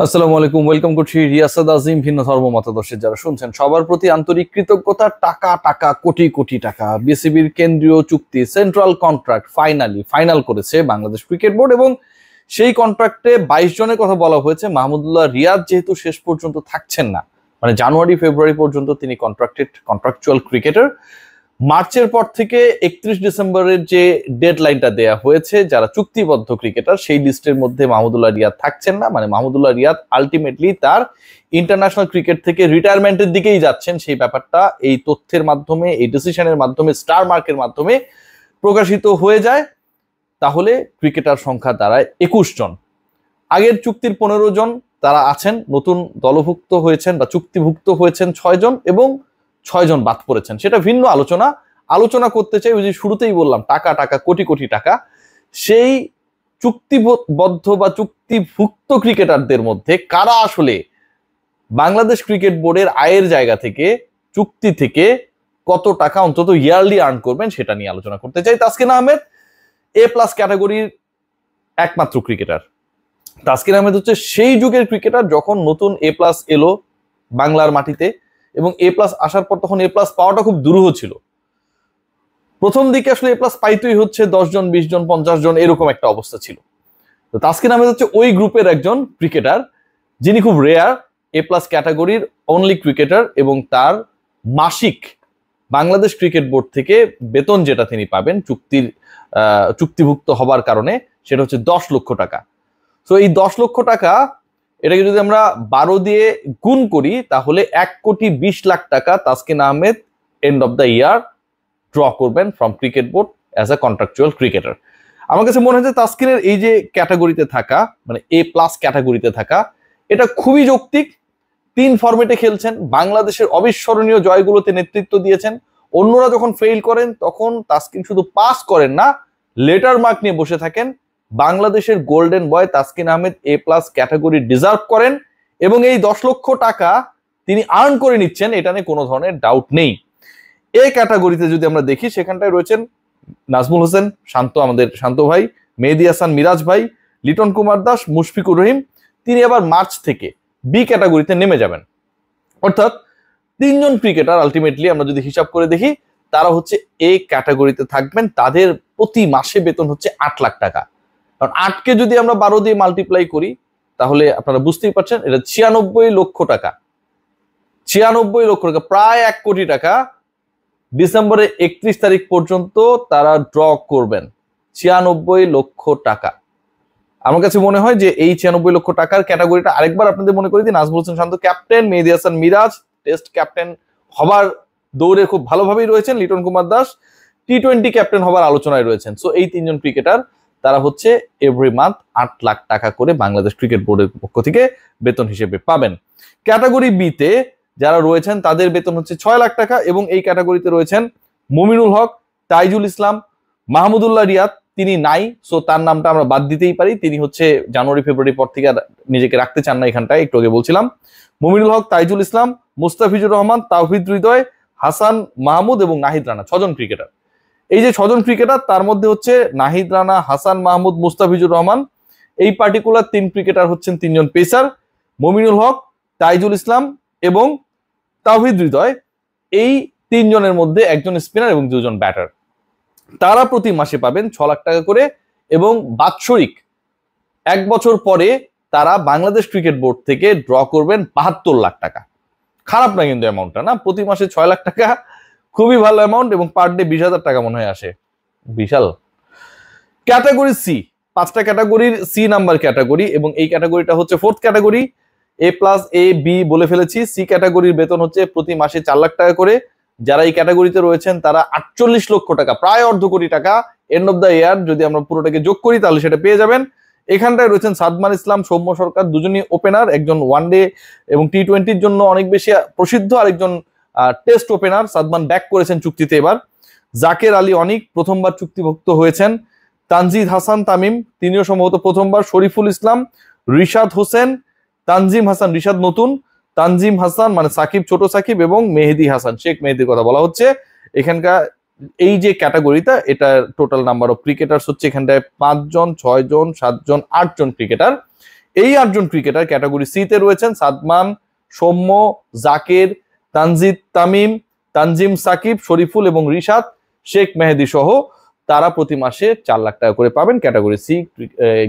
আসসালামু আলাইকুম, ওয়েলকাম করছি রিয়াসাদ আজিম। ভিন্ন ধর্ম মতাদর্শের যারা শুনছেন সবার প্রতি আন্তরিক কৃতজ্ঞতা। টাকা টাকা কোটি কোটি টাকা বিসিবির কেন্দ্রীয় চুক্তি সেন্ট্রাল কন্ট্রাক্ট ফাইনাল করেছে বাংলাদেশ ক্রিকেট বোর্ড, এবং সেই কন্ট্রাক্টে 22 জনের কথা বলা হয়েছে। মাহমুদুল্লাহ রিয়াদ যেহেতু শেষ পর্যন্ত থাকছেন না, মানে জানুয়ারি ফেব্রুয়ারি পর্যন্ত তিনি কন্ট্রাকচুয়াল ক্রিকেটার। মার্চের পর থেকে 31 ডিসেম্বরের যে ডেডলাইনটা দেয়া হয়েছে যারা চুক্তিবদ্ধ ক্রিকেটার, সেই লিস্টের মধ্যে মাহমুদুল্লাহ রিয়াদ থাকছেন না। মানে মাহমুদুল্লাহ রিয়াদ আলটিমেটলি তার ইন্টারন্যাশনাল ক্রিকেট থেকে রিটায়ারমেন্টের দিকেই যাচ্ছেন। সেই ব্যাপারটা এই তথ্যের মাধ্যমে, এই ডিসিশনের মাধ্যমে, স্টার মার্কের মাধ্যমে প্রকাশিত হয়ে যায়। তাহলে ক্রিকেটার সংখ্যা দাঁড়ায় 21 জন। আগের চুক্তির 15 জন তারা আছেন, নতুন দলভুক্ত হয়েছেন বা চুক্তিভুক্ত হয়েছেন 6 জন, এবং 6 জন বাদ পড়েছেন। সেটা ভিন্ন আলোচনা করতে চাই। ওই যে শুরুতেই বললাম টাকা টাকা কোটি কোটি টাকা, সেই চুক্তিবদ্ধ বা চুক্তিভুক্ত ক্রিকেটারদের মধ্যে কারা আসলে বাংলাদেশ ক্রিকেট বোর্ডের আয়ের জায়গা থেকে, চুক্তি থেকে কত টাকা অন্তত ইয়ারলি আর্ন করবেন, সেটা নিয়ে আলোচনা করতে চাই। তাসকিন আহমেদ A+ ক্যাটাগরির একমাত্র ক্রিকেটার। তাসকিন আহমেদ হচ্ছে সেই যুগের ক্রিকেটার যখন নতুন A+ এলো বাংলার মাটিতে, এবং A+ আসার পর তখন A+ পাওয়াটা খুব দুরূহ ছিল। প্রথম দিকে আসলে A+ পাইতেই হচ্ছে 10 জন, 20 জন, 50 জন, এরকম একটা অবস্থা ছিল। তো তাসকিন আহমেদ হচ্ছে ওই গ্রুপের একজন ক্রিকেটার যিনি খুব রেয়ার A+ ক্যাটাগরির অনলি ক্রিকেটার, এবং তার মাসিক বাংলাদেশ ক্রিকেট বোর্ড থেকে বেতন যেটা তিনি পাবেন চুক্তিভুক্ত হবার কারণে, সেটা হচ্ছে 10 লক্ষ টাকা। তো এই 10 লক্ষ টাকা, এটাকে যদি আমরা 12 দিয়ে গুণ করি তাহলে 1,20,00,000 টাকা Taskin Ahmed end of the year draw করবেন from cricket board as a contractual cricketer. আমার কাছে মনে হচ্ছে তাসকিনের এই যে ক্যাটাগরিতে থাকা, মানে A+ ক্যাটাগরিতে থাকা, এটা খুবই যৌক্তিক। 3 ফরম্যাটে খেলছেন, বাংলাদেশের অবিস্মরণীয় জয়গুলোতে নেতৃত্ব দিয়েছেন। অন্যরা যখন ফেইল করেন তখন তাসকিন শুধু পাস করেন না, লেটার মার্ক নিয়ে বসে থাকেন। বাংলাদেশের golden boy Taskin Ahmed A+ category deserve করেন, এবং এই 10 লক্ষ টাকা তিনি আর্ন করে নিচ্ছেন, এটা নিয়ে কোনো ধরনের ডাউট নেই। এই ক্যাটাগরিতে যদি আমরা দেখি, সেখানটায় রয়েছেন নাজমুল হোসেন শান্ত, আমাদের শান্ত ভাই, মেহেদী হাসান মিরাজ ভাই, লিটন কুমার দাস, মুশফিকুর রহিম। তিনি আবার মার্চ থেকে B ক্যাটাগরিতে নেমে যাবেন। অর্থাৎ 3 জন ক্রিকেটার আলটিমেটলি আমরা যদি হিসাব করে দেখি, তারা হচ্ছে A ক্যাটাগরিতে থাকবেন। তাদের প্রতি মাসে বেতন হচ্ছে 8 লাখ টাকা। কারণ 8কে যদি আমরা 12 দিয়ে মাল্টিপ্লাই করি তাহলে আপনারা বুঝতেই পারছেন এটা 96 লক্ষ টাকা। 96 লক্ষ টাকা, প্রায় 1 কোটি টাকা ডিসেম্বরের 31 তারিখ পর্যন্ত তারা ড্র করবেন। 96 লক্ষ টাকা। আমার কাছে মনে হয় যে এই 96 লক্ষ টাকার ক্যাটাগরিটা আরেকবার আপনাদের মনে করে দিই। নাজমুল হোসেন শান্ত ক্যাপ্টেন, মেহেদী হাসান মিরাজ টেস্ট ক্যাপ্টেন হবার দৌড়ে খুব ভালোভাবেই রয়েছেন, লিটন কুমার দাস T20 ক্যাপ্টেন হবার আলোচনায় রয়েছেন। সো এই 3 জন ক্রিকেটার তারা হচ্ছে এভরি মান্থ 8 লাখ টাকা করে বাংলাদেশ ক্রিকেট বোর্ডের পক্ষ থেকে বেতন হিসেবে পাবেন। ক্যাটাগরি B তে যারা রয়েছেন তাদের বেতন হচ্ছে 6 লাখ টাকা, এবং এই ক্যাটাগরিতে রয়েছেন মুমিনুল হক, তাইজুল ইসলাম, মাহমুদুল্লাহ রিয়াদ। তিনি নাই, সো তার নামটা আমরা বাদ দিতেই পারি। তিনি হচ্ছে জানুয়ারি ফেব্রুয়ারি পর থেকে নিজেকে রাখতে চান না এখানটায়, একটু আগে বলছিলাম। মুমিনুল হক, তাইজুল ইসলাম, মুস্তাফিজুর রহমান, তাওহিদ হৃদয়, হাসান মাহমুদ এবং নাহিদ রানা, 6 জন ক্রিকেটার। এই যে 6 জন ক্রিকেটার, তার মধ্যে হচ্ছে নাহিদ রানা, হাসান মাহমুদ, মুস্তাফিজুর রহমান, এই পার্টিকুলার 3 ক্রিকেটার হচ্ছেন 3 জন পেসার। মুমিনুল হক, তাইজুল ইসলাম এবং তাওহিদ হৃদয়, এই 3 জনের মধ্যে একজন স্পিনার এবং 2 জন ব্যাটার। তারা প্রতি মাসে পাবেন 6 লাখ টাকা করে, এবং বাৎসরিক 1 বছর পরে তারা বাংলাদেশ ক্রিকেট বোর্ড থেকে ড্র করবেন 72 লাখ টাকা। খারাপ না কিন্তু অ্যামাউন্টটা, না? প্রতি মাসে 6 লাখ টাকা খুবই ভালো অ্যামাউন্ট, এবং পার ডে 20,000 টাকা মনে হয় আসে। বিশাল। ক্যাটাগরি C, 5টা ক্যাটাগরির C নাম্বার ক্যাটাগরি, এবং এই ক্যাটাগরিটা হচ্ছে 4th category. A+, A, B বলে ফেলেছি। C ক্যাটাগরির বেতন হচ্ছে প্রতি মাসে 4 লাখ টাকা করে। যারা এই ক্যাটাগরিতে রয়েছেন তারা 48 লক্ষ টাকা, প্রায় অর্ধ কোটি টাকা এন্ড অফ দ্য ইয়ার যদি আমরা পুরোটাকে যোগ করি তাহলে সেটা পেয়ে যাবেন। এখানটায় রয়েছেন সাদমান ইসলাম, সৌম্য সরকার, দুজনই ওপেনার। একজন ওয়ানডে এবং T20-র জন্য অনেক বেশি প্রসিদ্ধ, আরেকজন টেস্ট ওপেনার। সাদমান ব্যাক করেছেন চুক্তিতে এবার। জাকের আলী অনিক প্রথমবার চুক্তিভুক্ত হয়েছেন। তানজিদ হাসান তামিম, তিনিও সম্ভবত প্রথমবার। শরীফুল ইসলাম, রিশাদ হোসেন, তানজিম হাসান, রিশাদ নতুন, তানজিম হাসান মানে সাকিব, ছোট সাকিব, এবং মেহেদী হাসান, শেখ মেহেদীর কথা বলা হচ্ছে। এখানকার এই যে ক্যাটাগরিটা, এটা টোটাল নাম্বার অফ ক্রিকেটার্স হচ্ছে এখানটায় 5 জন, 6 জন, 7 জন, 8 জন ক্রিকেটার। এই 8জন ক্রিকেটার ক্যাটাগরি সি তে রয়েছেন সাদমান, সৌম্য, জাকের, তানজিদ তামিম, তানজিম সাকিব, শরীফুল এবং রিশাদ, শেখ মেহেদী সহ তারা প্রতি মাসে 4 লাখ টাকা করে পাবেন। ক্যাটাগরি সি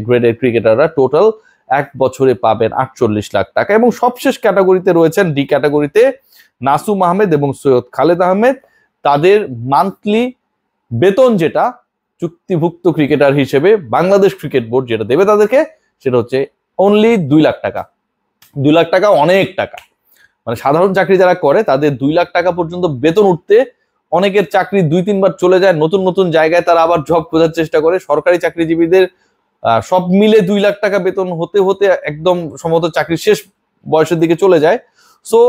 গ্রেডের ক্রিকেটাররা টোটাল 1 বছরে পাবেন 48 লাখ টাকা। এবং সবশেষ ক্যাটাগরিতে রয়েছেন ডি ক্যাটাগরিতে নাসুম আহমেদ এবং সৈয়দ খালেদ আহমেদ। তাদের মান্থলি বেতন যেটা চুক্তিভুক্ত ক্রিকেটার হিসেবে বাংলাদেশ ক্রিকেট বোর্ড যেটা দেবে তাদেরকে, সেটা হচ্ছে অনলি 2 লাখ টাকা। 2 লাখ টাকা অনেক টাকা, মানে সাধারণ চাকরি যারা করে তাদের 2 লাখ টাকা পর্যন্ত বেতন উঠতে অনেকের চাকরি 2-3 বার চলে যায়, নতুন নতুন জায়গায় তারা আবার জব খোঁজার চেষ্টা করে। সরকারি চাকরিজীবীদের সব মিলে 2 লাখ টাকা বেতন হতে হতে একদম সম্ভবত চাকরি শেষ বয়সের দিকে চলে যায়। সো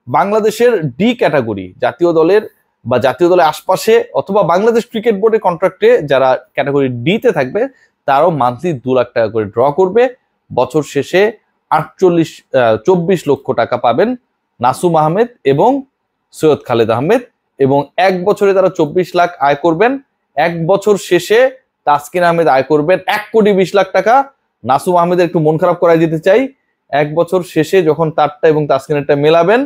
বাংলাদেশের ডি ক্যাটাগরি জাতীয় দলের বা জাতীয় দলের আশপাশে অথবা বাংলাদেশ ক্রিকেট বোর্ডের কন্ট্রাক্টে যারা ক্যাটাগরি ডি তে থাকবে তারাও মান্থলি 2 লাখ টাকা করে ড্র করবে। বছর শেষে 24 লক্ষ টাকা পাবেন নাসুম আহমেদ এবং সৈয়দ খালেদ আহমেদ, এবং 1 বছরে তারা 24 লাখ আয় করবেন। 1 বছর শেষে তাসকিন আহমেদ আয় করবেন 1,20,00,000 টাকা। নাসুম আহমেদের একটু মন খারাপ করাই দিতে চাই, 1 বছর শেষে যখন তারটা এবং তাসকিনেরটা মেলাবেন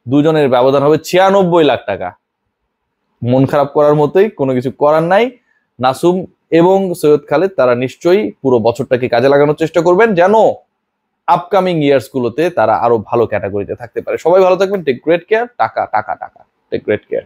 দুজনের ব্যবধান হবে 96 লাখ টাকা। মন খারাপ করার মতোই, কোনো কিছু করার নাই। নাসুম এবং সৈয়দ খালেদ তারা নিশ্চয়ই পুরো বছরটাকে কাজে লাগানোর চেষ্টা করবেন যেন আপকামিং ইয়ার্স গুলোতে তারা আরো ভালো ক্যাটাগরিতে থাকতে পারে। সবাই ভালো থাকবেন। Take great care. টাকা টাকা টাকা। Take great care.